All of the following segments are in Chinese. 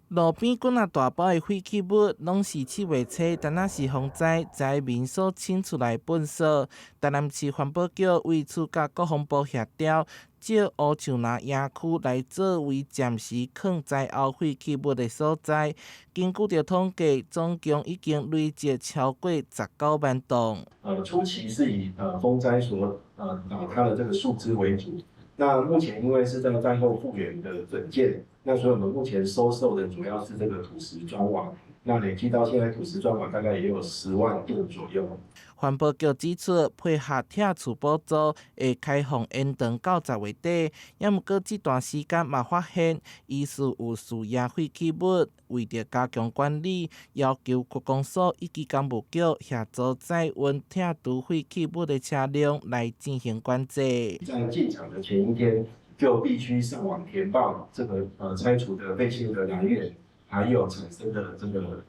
路边滚啊大包的废弃物，拢是7月初单仔市风灾民所清出来粪扫。台南市环保局为此甲国防部协调，借乌树林野区来作为暂时放灾后废弃物的所在。根据着统计，总共已经累积超过19万吨。初期是以风灾所倒塌的这个树枝为主。那目前因为是在战后复原的整建，那所以我们目前收受的主要是这个土石砖瓦。那累计到现在，土石砖瓦大概也有10万吨左右。环保局指出，配合拆除补助，会开放延长到10月底。也毋过这段时间嘛发现疑似有树叶废弃物，为着加强管理，要求国公所以及工务局协助载运拆除废弃物的车辆来进行管制。在进场的前一天，就必须上网填报这个拆除的废弃物的来源，还有产生的这个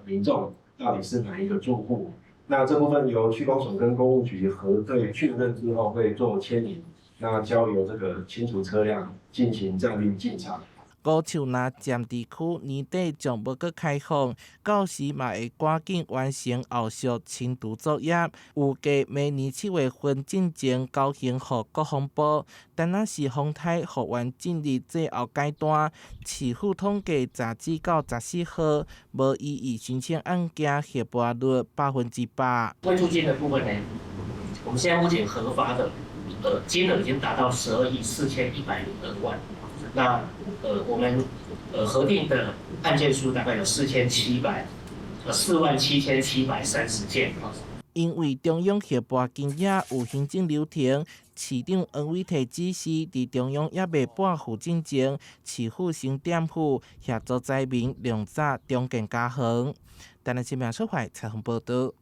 民众到底是哪一个住户。那这部分由区公所跟公务局核对确认之后，会做牵引，那交由这个清除车辆进行载运进场。高树林占地区年底将无搁开放，到时嘛会赶紧完成后续清除作业，预计明年7月份进前交行予国防部。但那是风台复原进入最后阶段，市府统计截止到14号，无异议申请案件核拨率100%。未出金的部分呢，我们现在目前核发的金额已经达到12亿4102万。那我们核定的案件数大概有47730件。因为中央核拨金额有行政流程，市长黄伟提指示，伫中央也未拨付之前，市府先垫付，协助灾民量早重建家园。台南新闻出版采访报道。